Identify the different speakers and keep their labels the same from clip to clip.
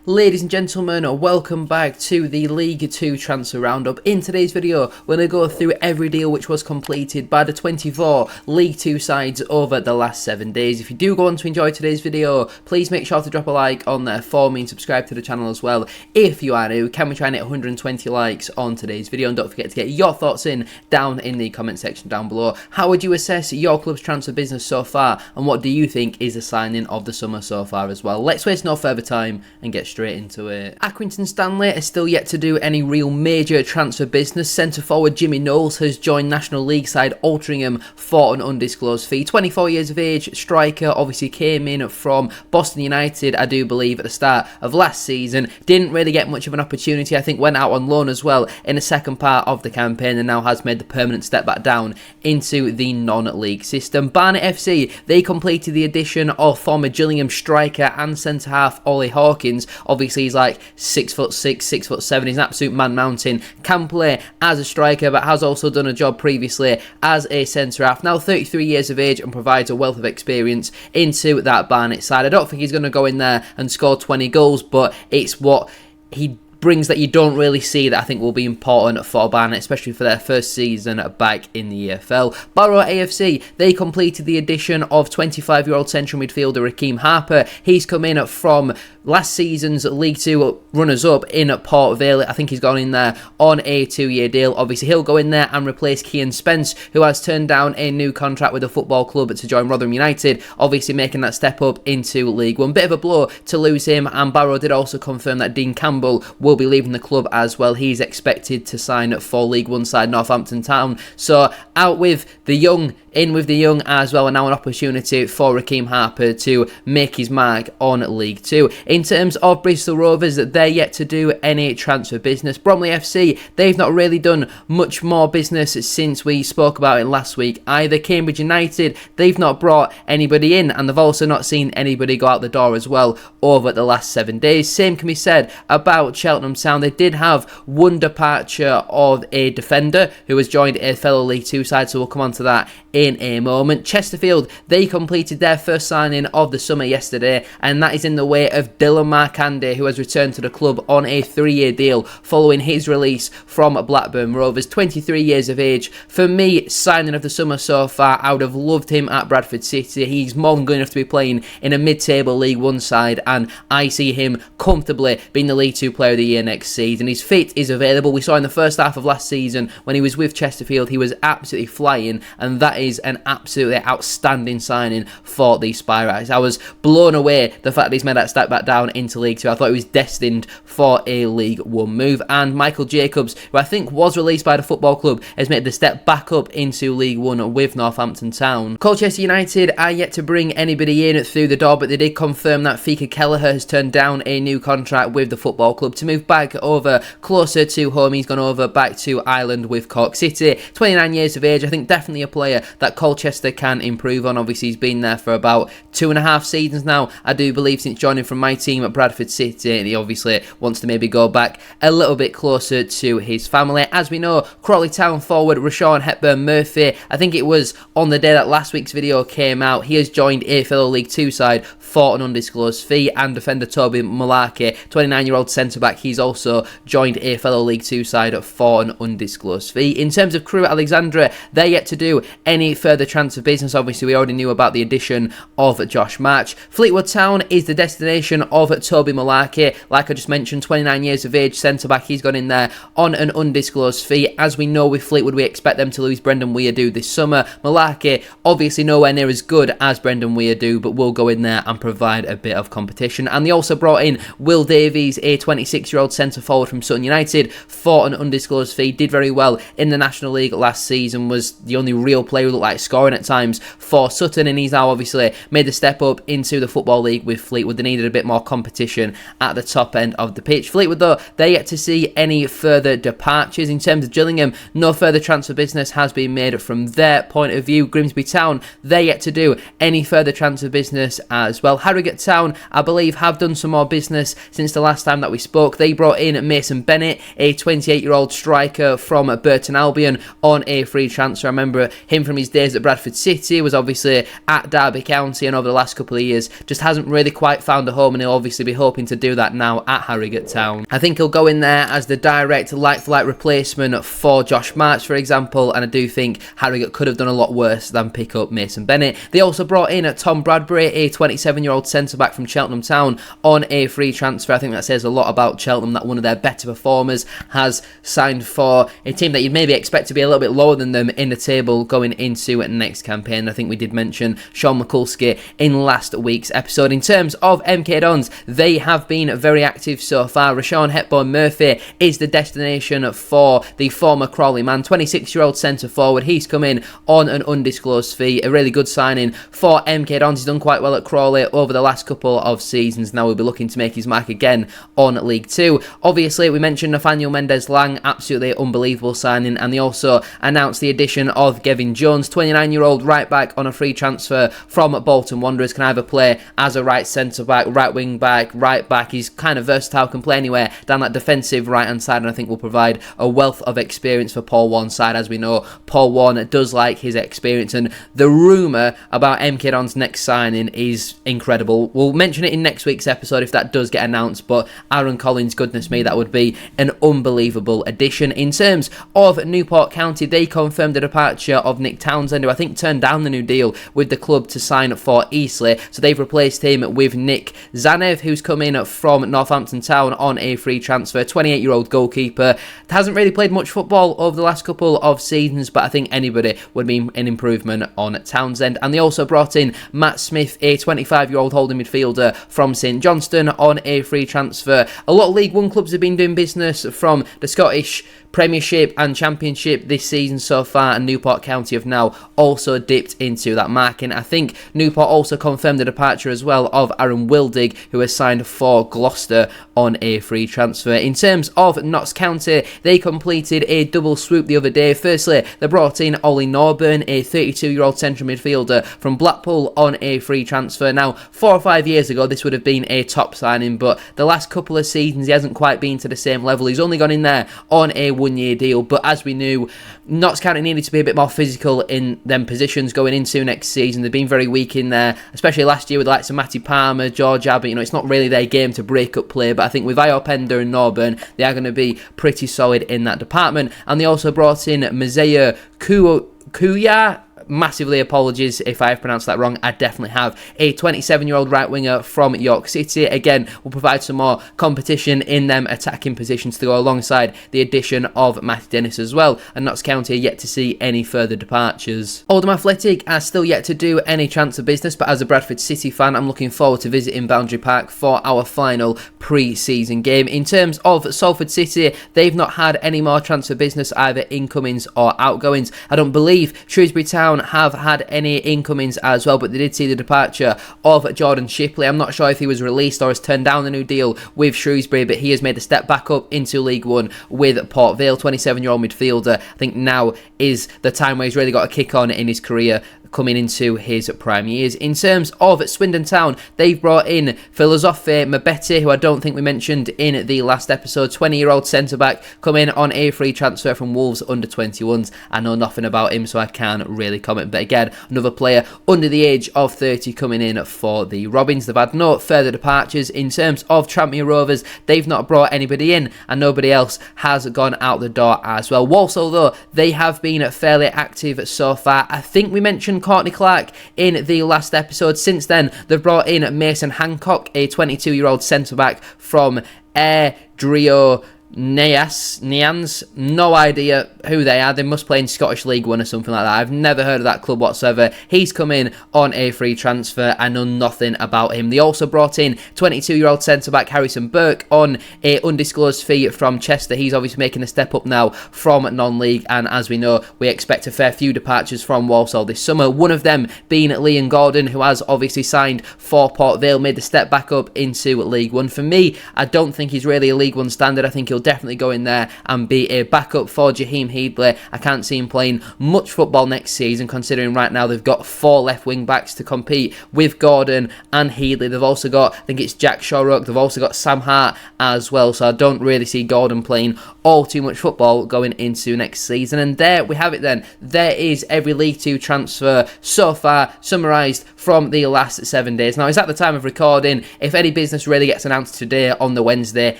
Speaker 1: Ladies and gentlemen, welcome back to the League 2 Transfer Roundup. In today's video, we're going to go through every deal which was completed by the 24 League 2 sides over the last 7 days. If you do go on to enjoy today's video, please make sure to drop a like on there for me and subscribe to the channel as well. If you are new, can we try and hit 120 likes on today's video? And don't forget to get your thoughts in down in the comment section down below. How would you assess your club's transfer business so far, and what do you think is the signing of the summer so far as well? Let's waste no further time and get straight into it. Accrington Stanley is still yet to do any real major transfer business. Centre forward Jimmy Knowles has joined National League side Altrincham for an undisclosed fee. 24 years of age, striker, obviously came in from Boston United, I do believe, at the start of last season. Didn't really get much of an opportunity, I think went out on loan as well in the second part of the campaign, and now has made the permanent step back down into the non-league system. Barnet FC, they completed the addition of former Gillingham striker and centre half Ollie Hawkins. Obviously he's like 6'6", 6'7", he's an absolute man mountain, can play as a striker but has also done a job previously as a centre half. Now 33 years of age and provides a wealth of experience into that Barnet side. I don't think he's going to go in there and score 20 goals, but it's what he brings that you don't really see that I think will be important for Barnet, especially for their first season back in the EFL. Barrow AFC, they completed the addition of 25-year-old central midfielder Raheem Harper. He's come in from last season's League 2 runners-up in Port Vale. I think he's gone in there on a 2-year deal. Obviously, he'll go in there and replace Kian Spence, who has turned down a new contract with the football club to join Rotherham United, obviously making that step up into League 1. Bit of a blow to lose him, and Barrow did also confirm that Dean Campbell will be leaving the club as well. He's expected to sign for League 1 side Northampton Town. So out with the young, in with the young as well, and now an opportunity for Raheem Harper to make his mark on League 2. In terms of Bristol Rovers, they're yet to do any transfer business. Bromley FC, they've not really done much more business since we spoke about it last week either. Cambridge United, they've not brought anybody in, and they've also not seen anybody go out the door as well over the last 7 days. Same can be said about Cheltenham Town. They did have one departure of a defender who has joined a fellow League 2 side, so we'll come on to that in a moment. Chesterfield, they completed their first signing of the summer yesterday, and that is in the way of DILAN Markanday, who has returned to the club on a 3-year deal following his release from Blackburn Rovers. 23 years of age. For me, signing of the summer so far. I would have loved him at Bradford City. He's more than good enough to be playing in a mid-table League 1 side, and I see him comfortably being the League 2 Player of the Year next season. His fit is available. We saw in the first half of last season when he was with Chesterfield, he was absolutely flying, and that is an absolutely outstanding signing for the Spirates. I was blown away the fact that he's made that step back down into League 2. I thought he was destined for a League 1 move. And Michael Jacobs, who I think was released by the football club, has made the step back up into League 1 with Northampton Town. Colchester United are yet to bring anybody in through the door, but they did confirm that Fika Kelleher has turned down a new contract with the football club to move back over closer to home. He's gone over back to Ireland with Cork City. 29 years of age. I think definitely a player that Colchester can improve on. Obviously, he's been there for about 2.5 seasons now, I do believe, since joining from my team at Bradford City, and he obviously wants to maybe go back a little bit closer to his family. As we know, Crawley Town forward Rashawn Hepburn Murphy, I think it was on the day that last week's video came out, he has joined a fellow League 2 side for an undisclosed fee. And defender Toby Malarkey, 29-year-old centre-back, he's also joined a fellow League 2 side for an undisclosed fee. In terms of Crewe Alexandra, they're yet to do any further transfer business. Obviously, we already knew about the addition of Josh March. Fleetwood Town is the destination of Toby Malarkey. Like I just mentioned, 29 years of age, centre-back, he's gone in there on an undisclosed fee. As we know with Fleetwood, we expect them to lose Brendan Weirdo this summer. Malarkey, obviously nowhere near as good as Brendan Weirdo, but will go in there and provide a bit of competition. And they also brought in Will Davies, a 26-year-old centre-forward from Sutton United, for an undisclosed fee. Did very well in the National League last season, was the only real player who looked like scoring at times for Sutton, and he's now obviously made the step up into the Football League with Fleetwood. They needed a bit more competition at the top end of the pitch. Fleetwood, though, they're yet to see any further departures. In terms of Gillingham, no further transfer business has been made from their point of view. Grimsby Town, they're yet to do any further transfer business as well. well. Harrogate Town, I believe, have done some more business since the last time that we spoke. They brought in Mason Bennett, a 28-year-old striker from Burton Albion, on a free transfer. I remember him from his days at Bradford City, was obviously at Derby County, and over the last couple of years just hasn't really quite found a home, and he'll obviously be hoping to do that now at Harrogate Town. I think he'll go in there as the direct like-for-like replacement for Josh March, for example, and I do think Harrogate could have done a lot worse than pick up Mason Bennett. They also brought in Tom Bradbury, a 27-year-old centre-back from Cheltenham Town, on a free transfer. I think that says a lot about Cheltenham, that one of their better performers has signed for a team that you'd maybe expect to be a little bit lower than them in the table going into next campaign. I think we did mention Sean McCulsky in last week's episode. In terms of MK Dons, they have been very active so far. Rashawn Hepburn-Murphy is the destination for the former Crawley man, 26-year-old centre-forward. He's come in on an undisclosed fee, a really good signing for MK Dons. He's done quite well at Crawley over the last couple of seasons. Now we'll be looking to make his mark again on League 2. Obviously, we mentioned Nathaniel Mendez-Lang, absolutely unbelievable signing, and they also announced the addition of Gavin Jones, 29-year-old right-back on a free transfer from Bolton Wanderers. Can either play as a right centre-back, right wing-back, right-back. He's kind of versatile, can play anywhere down that defensive right-hand side, and I think will provide a wealth of experience for Paul Warne's side. As we know, Paul Warne does like his experience, and the rumour about MK Dons' next signing is incredible. We'll mention it in next week's episode if that does get announced, but Aaron Collins, goodness me, that would be an unbelievable addition. In terms of Newport County, they confirmed the departure of Nick Townsend, who I think turned down the new deal with the club to sign for Eastleigh, so they've replaced him with Nick Zanev, who's come in from Northampton Town on a free transfer. 28-year-old goalkeeper, hasn't really played much football over the last couple of seasons, but I think anybody would be an improvement on Townsend. And they also brought in Matt Smith, a 25-year-old holding midfielder from St Johnstone, on a free transfer. A lot of League One clubs have been doing business from the Scottish Premiership and Championship this season so far, and Newport County have now also dipped into that marking. I think Newport also confirmed the departure as well of Aaron Wildig, who has signed for Gloucester on a free transfer. In terms of Knox County, they completed a double swoop the other day. Firstly, they brought in Ollie Norburn, a 32-year-old central midfielder from Blackpool, on a free transfer. Now, 4 or 5 years ago, this would have been a top signing, but the last couple of seasons, he hasn't quite been to the same level. He's only gone in there on a one-year deal, but as we knew, Knox County needed to be a bit more physical in them positions going into next season. They've been very weak in there, especially last year with the likes of Matty Palmer, George Abbott. You know, it's not really their game to break up play, but I think with Io Pender and Norburn, they are going to be pretty solid in that department. And they also brought in Mazaya Kuya. Massively apologies if I've pronounced that wrong. I definitely have. A 27-year-old right winger from York City. Again, will provide some more competition in them attacking positions to go alongside the addition of Matty Dennis as well. And Notts County are yet to see any further departures. Oldham Athletic are still yet to do any transfer business, but as a Bradford City fan, I'm looking forward to visiting Boundary Park for our final pre-season game. In terms of Salford City, they've not had any more transfer business, either incomings or outgoings. I don't believe Shrewsbury Town have had any incomings as well, but they did see the departure of Jordan Shipley. I'm not sure if he was released or has turned down the new deal with Shrewsbury, but he has made a step back up into League One with Port Vale. 27-year-old midfielder. I think now is the time where he's really got a kick on in his career, coming into his prime years. In terms of Swindon Town, they've brought in Philosophe Mabete, who I don't think we mentioned in the last episode. 20-year-old centre-back, coming on a free transfer from Wolves under-21s. I know nothing about him, so I can't really comment. But again, another player under the age of 30 coming in for the Robins. They've had no further departures. In terms of Tranmere Rovers, they've not brought anybody in, and nobody else has gone out the door as well. Walsall, though, they have been fairly active so far. I think we mentioned Courtney Clark in the last episode. Since then, they've brought in Mason Hancock, a 22-year-old centre-back from Air Drio Nians, no idea who they are. They must play in Scottish League One or something like that. I've never heard of that club whatsoever. He's come in on a free transfer. I know nothing about him. They also brought in 22-year-old centre-back Harrison Burke on a undisclosed fee from Chester. He's obviously making a step up now from non-league, and as we know, we expect a fair few departures from Walsall this summer. One of them being Liam Gordon, who has obviously signed for Port Vale, made the step back up into League One. For me, I don't think he's really a League One standard. I think he'll he'll definitely go in there and be a backup for Jaheim Headley. I can't see him playing much football next season, considering right now they've got 4 left wing backs to compete with Gordon and Headley. They've also got, I think it's Jack Shorrock, they've also got Sam Hart as well, so I don't really see Gordon playing all too much football going into next season. And there we have it then. There is every League 2 transfer so far summarised from the last 7 days. Now, it's at the time of recording. If any business really gets announced today on the Wednesday,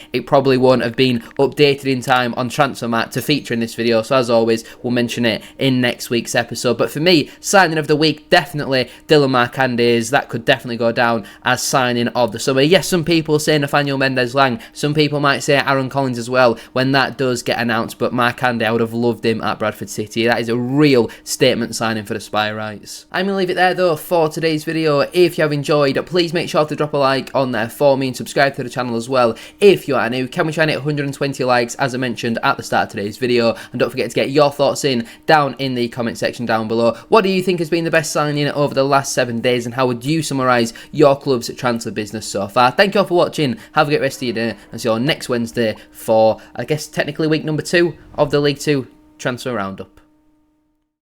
Speaker 1: it probably won't have been updated in time on Transfermarkt to feature in this video, so as always, we'll mention it in next week's episode. But for me, signing of the week, definitely DILAN MARKANDAY. That could definitely go down as signing of the summer. Yes, some people say Nathaniel Mendez-Lang, some people might say Aaron Collins as well when that does get announced, but Markanday, I would have loved him at Bradford City. That is a real statement signing for the Spy Rights. I'm going to leave it there though for today's video. If you have enjoyed, please make sure to drop a like on there for me and subscribe to the channel as well if you are new. Can we try and hit 120 likes as I mentioned at the start of today's video? And don't forget to get your thoughts in down in the comment section down below. What do you think has been the best signing over the last 7 days, and how would you summarise your club's transfer business so far? Thank you all for watching. Have a great rest of your day, and see you all next Wednesday for, I guess, technically week number 2 of the League 2 Transfer Roundup.